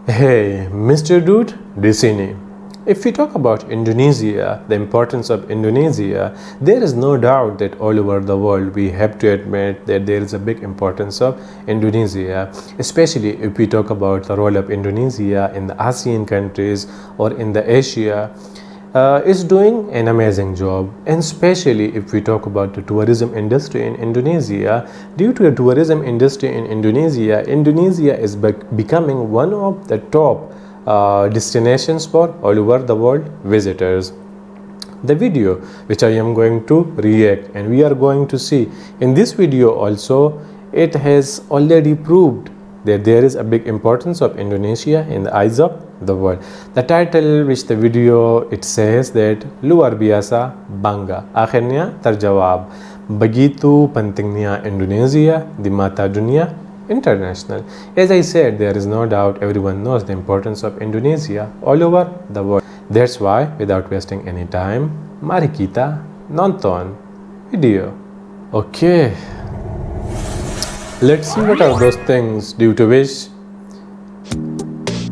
Hey, Mr. Dude, di sini. If we talk about Indonesia, the importance of Indonesia, there is no doubt that all over the world we have to admit that there is a big importance of Indonesia, especially if we talk about the role of Indonesia in the ASEAN countries or in the Asia. Is doing an amazing job, and especially if we talk about the tourism industry in Indonesia. Due to the tourism industry in Indonesia, Indonesia is becoming one of the top destinations for all over the world visitors. The video which I am going to react and we are going to see in this video also, it has already proved that there is a big importance of Indonesia in the eyes of the world. The title which the video it says that luar biasa bangga. Akhirnya terjawab. Begitu pentingnya Indonesia di mata dunia international. As I said, there is no doubt everyone knows the importance of Indonesia all over the world. That's why, without wasting any time, mari kita nonton video. Okay. Let's see what are those things due to which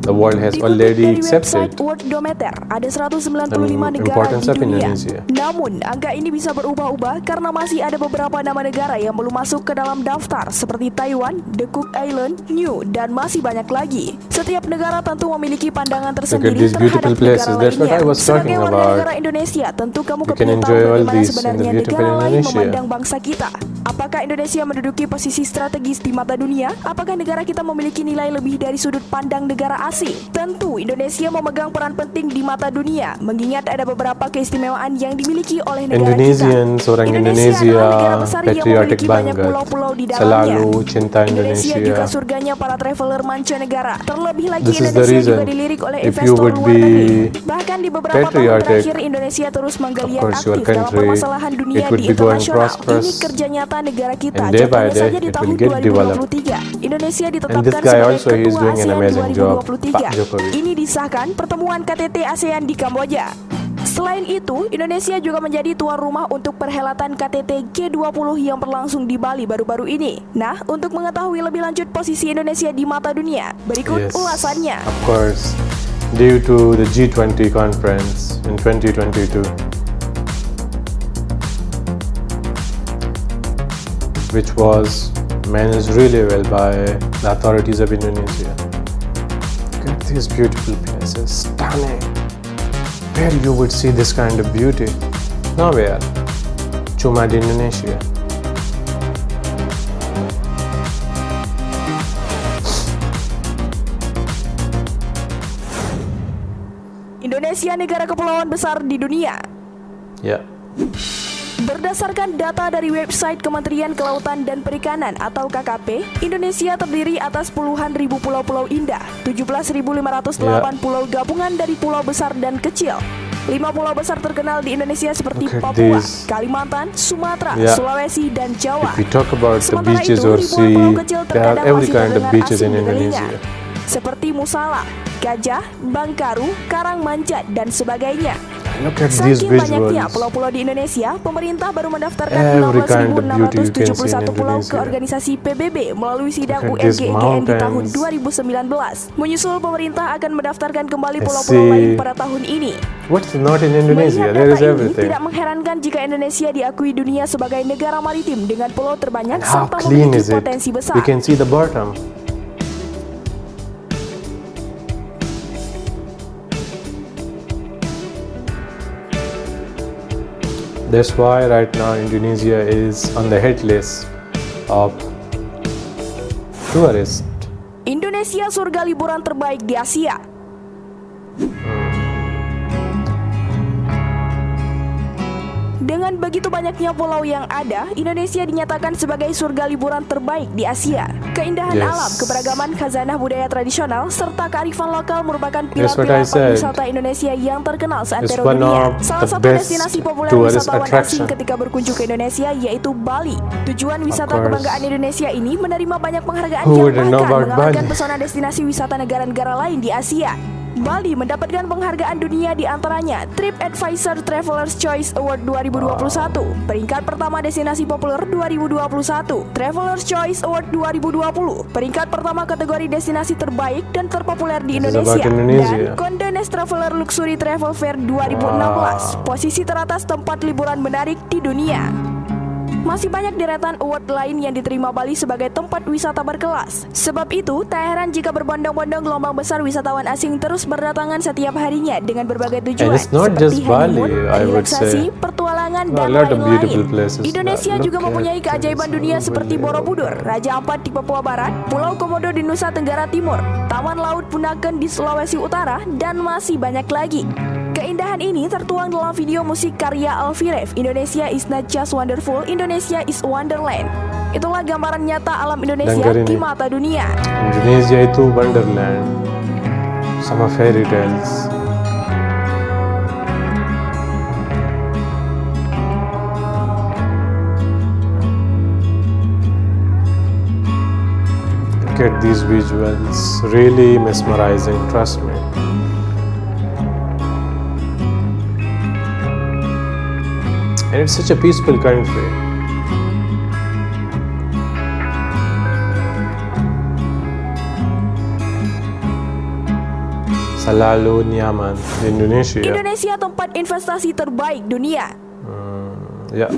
the world has already accepted Worldometer, ada 195 negara di dunia. Indonesia. Namun, angka ini bisa berubah-ubah karena masih ada beberapa nama negara yang belum masuk ke dalam daftar seperti Taiwan, The Cook Island, New, dan masih banyak lagi. Setiap negara tentu memiliki pandangan tersendiri terhadap negara lainnya. Sebagai warga negara Indonesia, tentu kamu kepingin tahu bagaimana sebenarnya negara lain memandang bangsa kita. Apakah Indonesia menduduki posisi strategis di mata dunia? Apakah negara kita memiliki nilai lebih dari sudut pandang negara asing? Tentu Indonesia memegang peran penting di mata dunia, mengingat ada beberapa keistimewaan yang dimiliki oleh negara Indonesian, kita. seorang Indonesia Indonesia, adalah negara besar yang patriotic memiliki banyak banget, pulau-pulau di dalamnya. selalu cinta Indonesia Indonesia. juga surganya para traveler mancanegara. Terlebih lagi This is the Indonesia reason juga dilirik oleh if you investor would luar be negeri. Bahkan di beberapa tahun patriotic, terakhir Indonesia terus menggeliat of course your aktif dalam country, permasalahan dunia it would di be going internasional. prosperous, Ini kerja nyata negara kita. and day by Contohnya day saja di it tahun will get developed. 2023, Indonesia And ditetapkan this guy sebagai also he is ketua doing an ASEAN amazing job, 2023. Pak Jokowi. Ini disahkan pertemuan KTT ASEAN di Kamboja. Selain itu, Indonesia juga menjadi tuan rumah untuk perhelatan KTT G20 yang berlangsung di Bali baru-baru ini. Nah, untuk mengetahui lebih lanjut posisi Indonesia di mata dunia, berikut ulasannya. Of course, due to the G20 conference in 2022, which was managed really well by the authorities of Indonesia. Look at these beautiful places, stunning. Where you would see this kind of beauty? Nowhere. Cuma di Indonesia. Indonesia negara kepulauan besar di dunia. Yeah. Berdasarkan data dari website Kementerian Kelautan dan Perikanan atau KKP, Indonesia terdiri atas puluhan ribu pulau-pulau indah, 17.508 pulau gabungan dari pulau besar dan kecil. 5 pulau besar terkenal di Indonesia seperti Papua, Kalimantan, Sumatera, Sulawesi, dan Jawa. If we talk about the Sementara beaches itu, or ribuan sea, pulau kecil there are terkadang every masih kind of terdengar beaches asing in di telinga, Indonesia. seperti Musala, Gajah, Bangkaru, Karangmancat, dan sebagainya. Look at these Saking banyaknya visuals. pulau-pulau di Indonesia, pemerintah baru mendaftarkan Every kind of beauty you can see in 16.671 pulau ke Indonesia. organisasi PBB melalui sidang Look at these UNGGN di tahun mountains. 2019. Menyusul pemerintah akan mendaftarkan kembali I pulau-pulau see. lain pada tahun ini. What's not in Indonesia? Melihat There is data ini, everything. tidak mengherankan jika Indonesia diakui dunia sebagai negara maritim dengan pulau terbanyak How serta clean memiliki is it? potensi besar. You can see the bottom. That's why right now Indonesia is on the hit list of tourists. Indonesia surga liburan terbaik di Asia. Dengan begitu banyaknya pulau yang ada, Indonesia dinyatakan sebagai surga liburan terbaik di Asia. Keindahan alam, keberagaman khazanah budaya tradisional, serta kearifan lokal merupakan pilar-pilar pariwisata Indonesia yang terkenal seantero dunia. Salah satu destinasi populer wisatawan asing ketika berkunjung ke Indonesia yaitu Bali. Tujuan wisata kebanggaan Indonesia ini menerima banyak penghargaan yang bahkan mengalahkan pesona destinasi wisata negara-negara lain di Asia. Bali mendapatkan penghargaan dunia di antaranya TripAdvisor Traveler's Choice Award 2021, peringkat pertama destinasi populer 2021, Traveler's Choice Award 2020, peringkat pertama kategori destinasi terbaik dan terpopuler di This is Indonesia, about Indonesia. dan Condé Nast Traveler Luxury Travel Fair 2016, posisi teratas tempat liburan menarik di dunia. Masih banyak deretan award lain yang diterima Bali sebagai tempat wisata berkelas. Sebab itu, tak heran jika berbondong-bondong gelombang besar wisatawan asing terus berdatangan setiap harinya dengan berbagai tujuan, And it's not seperti just Bali, honeymoon, I would relaksasi, say. pertualangan, A dan lot of beautiful lain-lain. places. Indonesia Look juga at mempunyai keajaiban this, dunia seperti unbelievable. Borobudur, Raja Ampat di Papua Barat, Pulau Komodo di Nusa Tenggara Timur, Taman Laut Punaken di Sulawesi Utara, dan masih banyak lagi. Keindahan ini tertuang dalam video musik karya Alfirev, Indonesia is not just wonderful, Indonesia is wonderland. Itulah gambaran nyata alam Indonesia Dengar di ini. mata dunia. Indonesia itu wonderland, sama fairy tales. Look at these visuals, really mesmerizing, trust me. And it's such a peaceful country. Selalu nyaman di Indonesia. Indonesia tempat investasi terbaik dunia. Ya,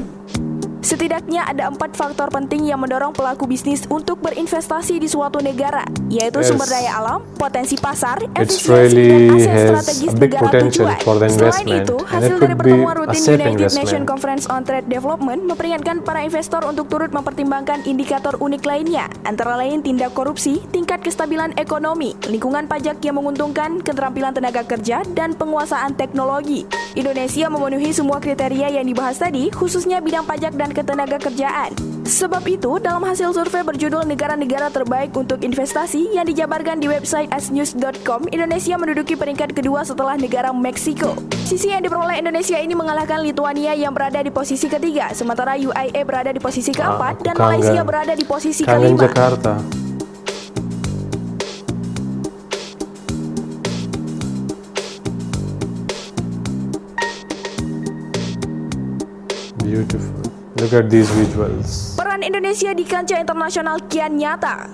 Setidaknya ada 4 faktor penting yang mendorong pelaku bisnis untuk berinvestasi di suatu negara, yaitu Yes. sumber daya alam, potensi pasar, It's efisiensi, really dan aset has strategis a big negara potential tujuan. for the Selain investment, itu, and hasil it dari could be pertemuan a rutin safe United investment. Nations Conference on Trade Development memperingatkan para investor untuk turut mempertimbangkan indikator unik lainnya, antara lain tindak korupsi, tingkat kestabilan ekonomi, lingkungan pajak yang menguntungkan, keterampilan tenaga kerja, dan penguasaan teknologi. Indonesia memenuhi semua kriteria yang dibahas tadi, khususnya bidang pajak dan ketenaga kerjaan. Sebab itu, dalam hasil survei berjudul Negara-negara terbaik untuk investasi yang dijabarkan di website asnews.com, Indonesia menduduki peringkat kedua setelah negara Meksiko. Sisi yang diperoleh Indonesia ini mengalahkan Lituania yang berada di posisi ketiga, sementara UAE berada di posisi keempat, dan Malaysia berada di posisi kangen kelima. Jakarta. Beautiful. Look at these visuals. Peran Indonesia di kancah internasional kian nyata.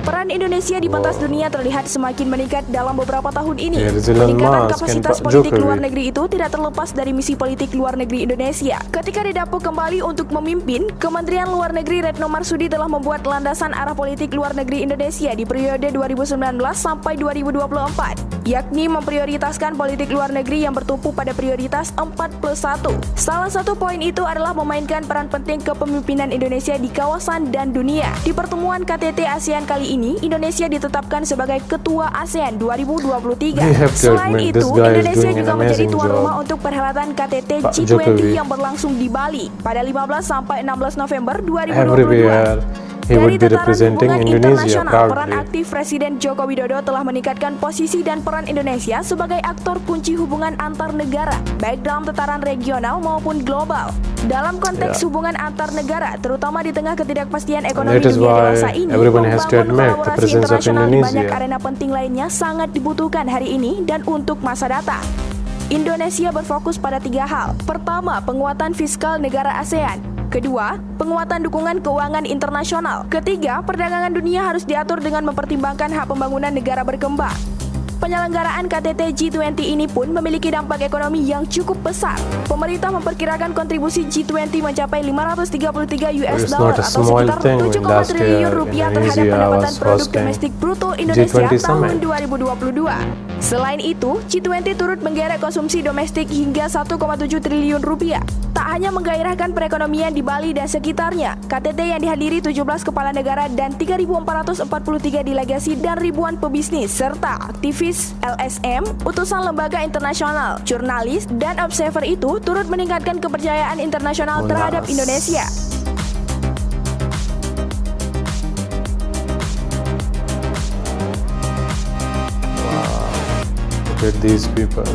Peran Indonesia di pentas dunia terlihat semakin meningkat dalam beberapa tahun ini. Ya, Elon Peningkatan Musk kapasitas and Pak politik Jokowi. luar negeri itu tidak terlepas dari misi politik luar negeri Indonesia. Ketika didapuk kembali untuk memimpin, Kementerian Luar Negeri Retno Marsudi telah membuat landasan arah politik luar negeri Indonesia di periode 2019 sampai 2024, yakni memprioritaskan politik luar negeri yang bertumpu pada prioritas 4+1. Salah satu poin itu adalah memainkan peran penting kepemimpinan Indonesia di kawasan dan dunia. Di pertemuan KTT ASEAN kali ini, Indonesia ditetapkan sebagai Ketua ASEAN 2023. We have to Selain admit, itu, this guy is Indonesia doing an juga menjadi amazing tuan job. rumah untuk perhelatan KTT Pak G20 Jokowi. yang berlangsung di Bali pada 15 sampai 16 November 2022. Everywhere he Dari would be tataran representing hubungan Indonesia internasional, peran proudly. aktif Presiden Joko Widodo telah meningkatkan posisi dan peran Indonesia sebagai aktor kunci hubungan antar negara, baik dalam tataran regional maupun global. Dalam konteks Yeah. hubungan antar negara, terutama di tengah ketidakpastian ekonomi that is dunia why dewasa ini, everyone has to membangun admit the kolaborasi presence of internasional di banyak Indonesia. arena penting lainnya sangat dibutuhkan hari ini dan untuk masa datang. Indonesia berfokus pada 3 hal. Pertama, penguatan fiskal negara ASEAN. Kedua, penguatan dukungan keuangan internasional. Ketiga, perdagangan dunia harus diatur dengan mempertimbangkan hak pembangunan negara berkembang. Penyelenggaraan KTT G20 ini pun memiliki dampak ekonomi yang cukup besar. Pemerintah memperkirakan kontribusi G20 mencapai 533 US It's dollar not a atau small sekitar thing. 7,5 Last triliun year, rupiah terhadap Indonesia pendapatan was produk hosting domestik bruto Indonesia G20 tahun Summit. 2022. Selain itu, G20 turut menggerek konsumsi domestik hingga 1,7 triliun rupiah. Tak hanya menggairahkan perekonomian di Bali dan sekitarnya, KTT yang dihadiri 17 kepala negara dan 3.443 delegasi dan ribuan pebisnis serta aktivis LSM, utusan lembaga internasional, jurnalis, dan observer itu turut meningkatkan kepercayaan internasional terhadap Monas. Indonesia. Look at these people.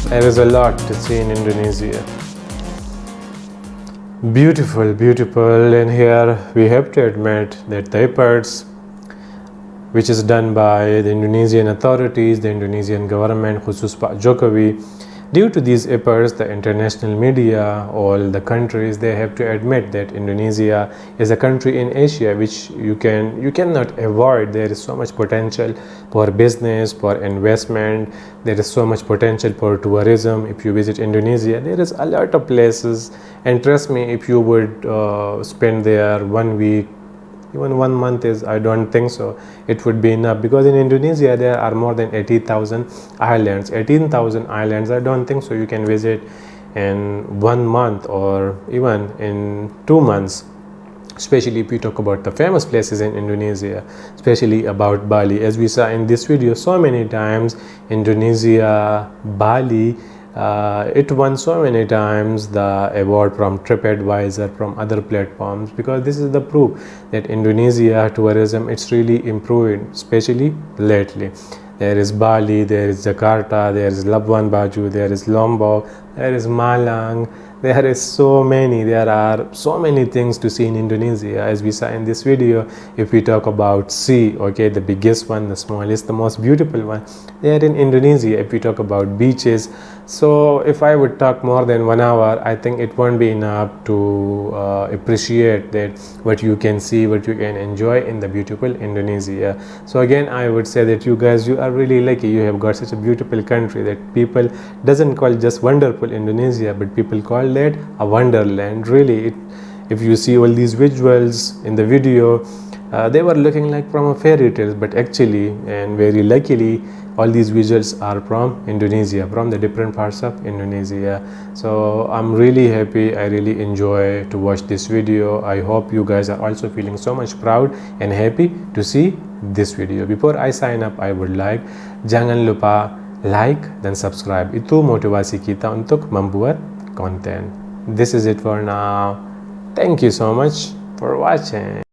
There is a lot to see in Indonesia. Beautiful, beautiful, and here we have to admit that the efforts which is done by the Indonesian authorities, the Indonesian government, khusus Pak Jokowi. Due to these efforts, the international media, all the countries, they have to admit that Indonesia is a country in Asia which you cannot avoid. There is so much potential for business, for investment. There is so much potential for tourism. If you visit Indonesia, there is a lot of places, and trust me, if you would spend there 1 week, even 1 month, is, I don't think so it would be enough, because in Indonesia there are more than 80,000 islands. 18,000 islands, I don't think so you can visit in 1 month or even in 2 months, especially if we talk about the famous places in Indonesia, especially about Bali. As we saw in this video so many times, Indonesia, Bali, it won so many times the award from TripAdvisor, from other platforms, because this is the proof that Indonesia tourism, it's really improving, especially lately. There is Bali, there is Jakarta, there is Labuan Bajo, there is Lombok, there is Malang. There are so many things to see in Indonesia, as we saw in this video. If we talk about sea, okay, the biggest one, the smallest, the most beautiful one, they are in Indonesia. If we talk about beaches, so if I would talk more than 1 hour, I think it won't be enough to appreciate that what you can see, what you can enjoy in the beautiful Indonesia. So again, I would say that you guys, you are really lucky. You have got such a beautiful country that people doesn't call just wonderful Indonesia, but people call that a wonderland. Really, if you see all these visuals in the video, they were looking like from a fairy tale, but actually, and very luckily, all these visuals are from Indonesia, from the different parts of Indonesia. So I'm really happy, I really enjoy to watch this video. I hope you guys are also feeling so much proud and happy to see this video. Before I sign up, I would like, jangan lupa like dan subscribe. Itu motivasi kita untuk membuat konten. This is it for now. Thank you so much for watching.